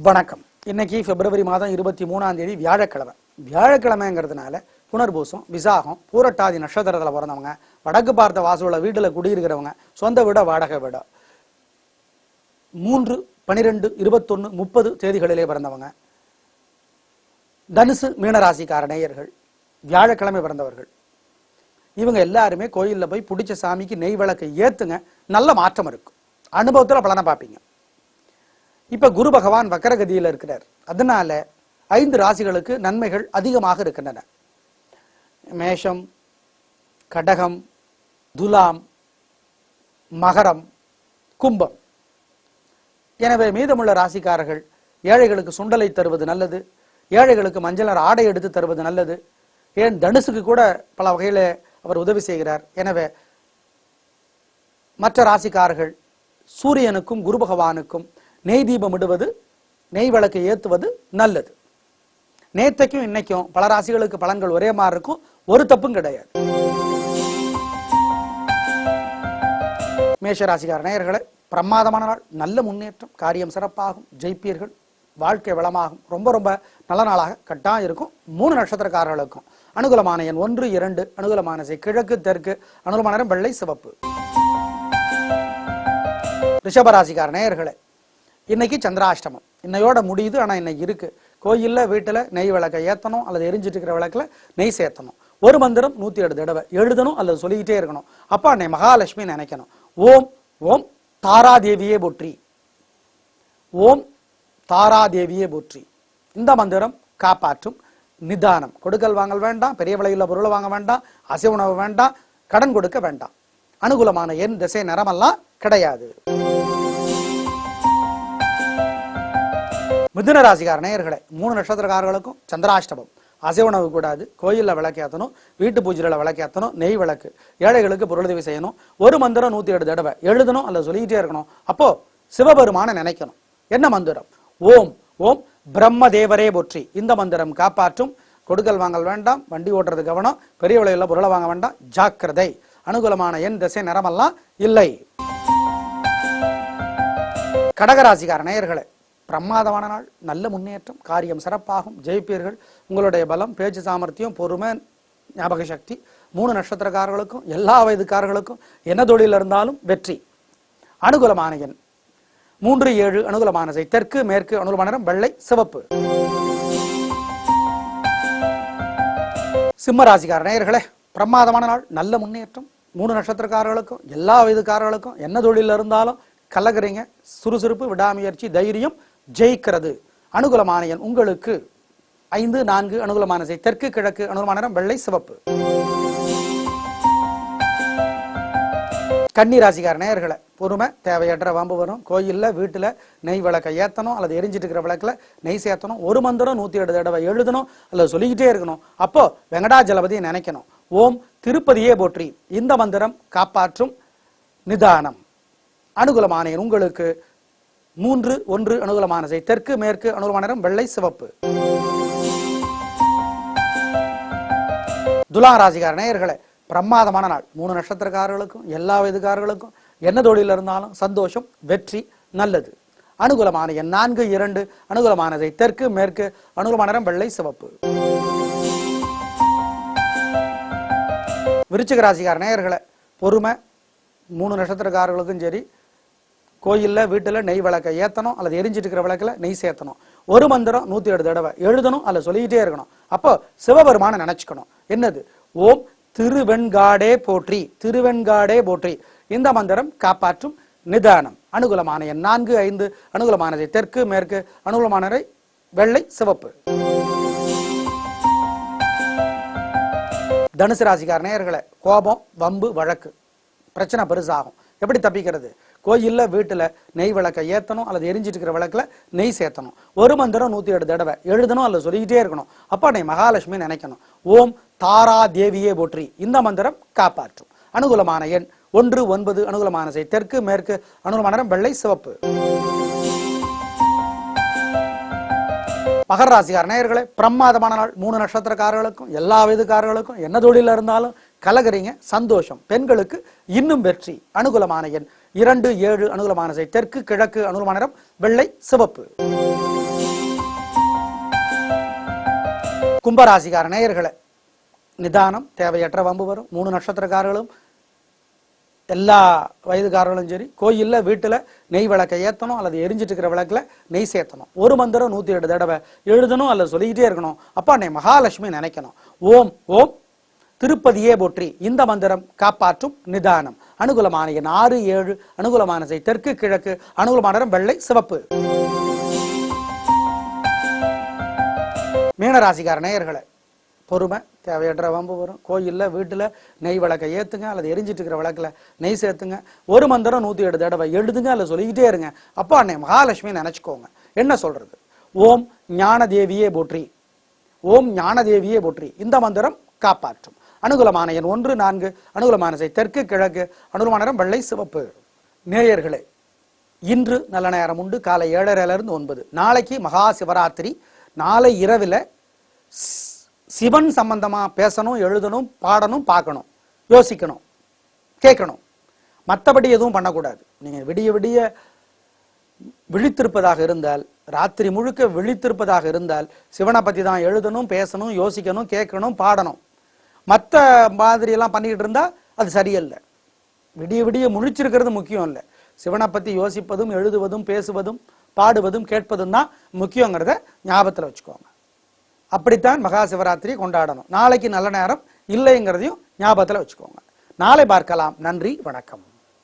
வணக்கம். இன்னைக்கு பிப்ரவரி மாதம் 23ஆம் தேதி வியாழக்கிழமை. வியாழக்கிழமைங்கிறதுனால புனர்பூசம், விசாகம், பூரட்டாதி நட்சத்திரத்தில் பிறந்தவங்க, வடக்கு பார்த்த வாசலுள்ள வீட்டில் குடியிருக்கிறவங்க, சொந்த வீட வாடகை வீட 3, 12, 21, 30 தேதிகளிலே பிறந்தவங்க, தனுசு மீனராசிக்கார நேயர்கள், வியாழக்கிழமை பிறந்தவர்கள், இவங்க எல்லாருமே கோயிலில் போய் பிடிச்ச சாமிக்கு நெய் விளக்கை ஏத்துங்க. நல்ல மாற்றம் இருக்கும். அனுபவத்தில் பலனை பார்ப்பீங்க. இப்ப குரு பகவான் வக்கரகதியில் இருக்கிறார். அதனால 5 ராசிகளுக்கு நன்மைகள் அதிகமாக இருக்கின்றன. மேஷம், கடகம், துலாம், மகரம், கும்பம். எனவே மீதமுள்ள ராசிக்காரர்கள் ஏழைகளுக்கு சுண்டலை தருவது நல்லது. ஏழைகளுக்கு மஞ்சள் நிற ஆடை எடுத்து தருவது நல்லது. ஏன் தனுசுக்கு கூட பல வகையில அவர் உதவி செய்கிறார். எனவே மற்ற ராசிக்காரர்கள் சூரியனுக்கும் குரு பகவானுக்கும் நெய் தீபம் இடுவது, நெய் விளக்கை ஏத்துவது நல்லது. நேத்தைக்கும் இன்னைக்கும் பல ராசிகளுக்கு பலன்கள் ஒரே மாதிரி இருக்கும். ஒரு தப்பும் கிடையாது. மேஷ ராசிக்கார நேயர்களே, பிரமாதமான நாள். நல்ல முன்னேற்றம், காரியம் சிறப்பாகும், ஜெயிப்பீர்கள், வாழ்க்கை வளமாகும். ரொம்ப ரொம்ப நல்ல நாளாக கட்டாயம் இருக்கும். 3 நட்சத்திரக்காரர்களுக்கும் அனுகூலமான எண் 1, 2, அனுகூலமான திசை கிழக்கு, தெற்கு, அனுகூலமான நிறம் வெள்ளை, சிவப்பு. ரிஷபராசிக்கார நேயர்களே, இன்னைக்கு சந்திராஷ்டமம். இன்னையோட முடியுது. ஆனா இன்னைக்கு இருக்கு. கோயில்ல, வீட்டுல நெய் விளக்கை ஏத்தணும் அல்லது எரிஞ்சிட்டு இருக்கிற விளக்குல நெய் சேர்த்தணும். ஒரு மந்திரம் 107 தடவை எழுதணும் அல்லது சொல்லிக்கிட்டே இருக்கணும். அப்ப அன்னை மகாலட்சுமி நினைக்கணும். ஓம் ஓம் தாராதேவியே போற்றி, ஓம் தாராதேவியே போற்றி. இந்த மந்திரம் காப்பாற்றும். நிதானம். கொடுக்கல் வாங்கல் வேண்டாம், பெரிய விலையுள்ள பொருளை வாங்க வேண்டாம், அசைவ உணவு வேண்டாம், கடன் கொடுக்க வேண்டாம். அனுகூலமான எண், திசை, நிறமெல்லாம் கிடையாது. மிதுன ராசிக்கார நேயர்களே, 3 நட்சத்திரக்காரர்களுக்கும் சந்திராஷ்டமம். அசைவ உணவு கூடாது. கோயிலில் விளக்கேற்றணும், வீட்டு பூஜையில் விளக்கேற்றணும், நெய் விளக்கு, ஏழைகளுக்கு பொருளுதவி செய்யணும். ஒரு மந்திரம் 107 தடவை எழுதணும் அல்லது சொல்லிக்கிட்டே இருக்கணும். அப்போ சிவபெருமான நினைக்கணும். என்ன மந்திரம்? ஓம் ஓம் பிரம்மதேவரே போற்றி. இந்த மந்திரம் காப்பாற்றும். கொடுக்கல் வாங்கல் வேண்டாம், வண்டி ஓட்டுறது கவனம், பெரிய விலையுள்ள பொருளை வாங்க வேண்டாம், ஜாக்கிரதை. அனுகூலமான எண், திசை, நிறமெல்லாம் இல்லை. கடகராசிக்கார நேயர்களே, பிரமாதமான நாள். நல்ல முன்னேற்றம், காரியம் சிறப்பாகும், ஜெயிப்பீர்கள். உங்களுடைய பலம், பேச்சு சாமர்த்தியம், பொறுமை, ஞாபக சக்தி 3 நட்சத்திரக்காரர்களுக்கும் எல்லா வயதுக்காரர்களுக்கும் என்ன தொழில் இருந்தாலும் வெற்றி. அனுகூலமான எண் 3, 7, அனுகூலமான திசை தெற்கு, மேற்கு, அனுகூலமான நிறம் வெள்ளை, சிவப்பு. சிம்ம ராசிக்கார நேயர்களே, பிரமாதமான நாள். நல்ல முன்னேற்றம். 3 நட்சத்திரக்காரர்களுக்கும் எல்லா வயதுக்காரர்களுக்கும் என்ன தொழில் இருந்தாலும் கலகிறீங்க. சுறுசுறுப்பு, விடாமுயற்சி, தைரியம் ஜெயிக்கிறது. அனுகூலமான எண் உங்களுக்கு 5, 4, அனுகூலமான திசை தெற்கு, கிழக்கு, அனுகூலமான நிறம் வெள்ளை, சிவப்பு. கன்னி ராசிக்கார நேயர்களை, பொறுமை, தேவையற்ற வம்பு வரும். கோயில்ல, வீட்டுல நெய் விளக்கை ஏத்தணும் அல்லது எரிஞ்சிட்டு இருக்கிற விளக்குல நெய் சேர்த்தணும். ஒரு மந்திரம் 107 தடவை எழுதணும் அல்லது சொல்லிக்கிட்டே இருக்கணும். அப்போ வெங்கடாஜலபதியை நினைக்கணும். ஓம் திருப்பதியே போற்றி. இந்த மந்திரம் காப்பாற்றும். நிதானம். அனுகூலமான எண் உங்களுக்கு 3, 1, அனுகூலமான திசை தெற்கு, மேற்கு, அனுகூலமான நிறம் வெள்ளை, சிவப்பு. துலாம் ராசிக்கார நேயர்களே, பிரமாதமான நாள். 3 நட்சத்திரக்காரர்களுக்கும் எல்லா வயதுக்காரர்களுக்கும் என்ன தொழில் இருந்தாலும் சந்தோஷம், வெற்றி, நல்லது. அனுகூலமான எண் 4, 2, அனுகூலமான திசை தெற்கு, மேற்கு, அனுகூலமான நிறம் வெள்ளை, சிவப்பு. விருச்சிக ராசிக்கார நேயர்களே, பொறுமை. 3 நட்சத்திரக்காரர்களுக்கும் சரி, கோயில்ல, வீட்டுல நெய் விளக்கை ஏத்தணும் அல்லது எரிஞ்சிட்டு இருக்கிற விளக்குல நெய் சேர்த்தணும். ஒரு மந்திரம் 107 தடவை எழுதணும் அல்லது சொல்லிக்கிட்டே இருக்கணும். அப்போ சிவபெருமான நினைச்சுக்கணும். என்னது? ஓம் திருவெண்காடே போற்றி, திருவெண்காடே போற்றி. இந்த மந்திரம் காப்பாற்றும். நிதானம். அனுகூலமான எண் 4, 5, அனுகூலமானது தெற்கு, மேற்கு, அனுகூலமான வெள்ளை, சிவப்பு. தனுசு ராசிக்கார நேயர்களே, கோபம், வம்பு, வழக்கு, பிரச்சனை பெருசாகும். எப்படி தப்பிக்கிறது? கோயில்ல, வீட்டுல நெய் விளக்கை ஏத்தணும் அல்லது எரிஞ்சிட்டு இருக்கிற விளக்குல நெய் சேர்த்தணும். ஒரு மந்திரம் 107 தடவை எழுதணும் அல்லது சொல்லிக்கிட்டே இருக்கணும். அப்ப அன்னை மகாலட்சுமி நினைக்கணும். ஓம் தாரா தேவியே போற்றி. இந்த மந்திரம் காப்பாற்றும். அனுகூலமான எண் 1, 9, அனுகூலமான திசை தெற்கு, மேற்கு, அனுகூலமான நிறம் வெள்ளை, சிவப்பு. மகர ராசிக்கார நேயர்களே, பிரமாதமான நாள். 3 நட்சத்திரக்காரர்களுக்கும் எல்லா வயதுக்காரர்களுக்கும் என்ன தொழில இருந்தாலும் கலகறீங்க, சந்தோஷம். பெண்களுக்கு இன்னும் வெற்றி. அனுகூலமான எண் 2, 7, அனுகூலமான திசை தெற்கு, கிழக்கு, அனுகூலமான நிறம் வெள்ளை, சிவப்பு. கும்பராசிக்கார நேயர்களை நிதானம், தேவையற்ற வம்பு வரும். 3 நட்சத்திரக்காரர்களும் எல்லா வயதுக்காரர்களும் சரி, கோயில்ல வீட்டுல நெய் விளக்கை ஏத்தணும் அல்லது எரிஞ்சிட்டு இருக்கிற விளக்குல நெய் சேர்த்தணும். ஒரு மந்திரம் 108 தடவை எழுதணும் அல்லது சொல்லிக்கிட்டே இருக்கணும். அப்பா அன்னை மகாலட்சுமி நினைக்கணும். ஓம் ஓம் திருப்பதியே போற்றி. இந்த மந்திரம் காப்பாற்றும். நிதானம். அனுகூலமான எண் 6, 7. அனுகூலமான திசை தெற்கு கிழக்கு. அனுகூலமான நிறம் வெள்ளை சிவப்பு. மீனராசிக்கார நேயர்களை பொறுமை, தேவையற்ற வம்பு வரும். கோயில்ல வீட்டுல நெய் விளக்கை ஏத்துங்க அல்லது எரிஞ்சிட்டு இருக்கிற விளக்குல நெய் சேர்த்துங்க. ஒரு மந்திரம் 108 தடவை எழுதுங்க அல்லது சொல்லிக்கிட்டே இருங்க. அப்பா அன்னை மகாலட்சுமி நினைச்சுக்கோங்க. என்ன சொல்றது? ஓம் ஞான தேவியே போற்றி. ஓம் ஞான தேவியே போற்றி. இந்த மந்திரம் காப்பாற்றும். அனுகூலமான எண் 1, 4. அனுகூலமான திசை தெற்கு கிழக்கு. அனுகூலமான நிறம் வெள்ளை சிவப்பு. நேயர்களே, இன்று நல்ல நேரம் உண்டு. காலை 7:30 to 9. நாளைக்கு மகா சிவராத்திரி. நாளை இரவில் சிவன் சம்பந்தமா பேசணும், எழுதணும், பாடணும், பார்க்கணும், யோசிக்கணும், கேட்கணும். மற்றபடி எதுவும் பண்ணக்கூடாது. நீங்க விடிய விடிய விழித்திருப்பதாக இருந்தால், ராத்திரி முழுக்க விழித்திருப்பதாக இருந்தால் சிவனை பத்தி தான் எழுதணும், பேசணும், யோசிக்கணும், கேட்கணும், பாடணும். மற்ற மாதிரி எல்லாம் பண்ணிக்கிட்டு இருந்தா அது சரியில்லை. விடிய விடிய முழிச்சிருக்கிறது முக்கியம் இல்லை. சிவனை பத்தி யோசிப்பதும், எழுதுவதும், பேசுவதும், பாடுவதும், கேட்பதும் தான் முக்கியங்கிறத ஞாபகத்தில் வச்சுக்கோங்க. அப்படித்தான் மகா சிவராத்திரி கொண்டாடணும். நாளைக்கு நல்ல நேரம் இல்லைங்கிறதையும் ஞாபகத்தில் வச்சுக்கோங்க. நாளை பார்க்கலாம். நன்றி, வணக்கம்.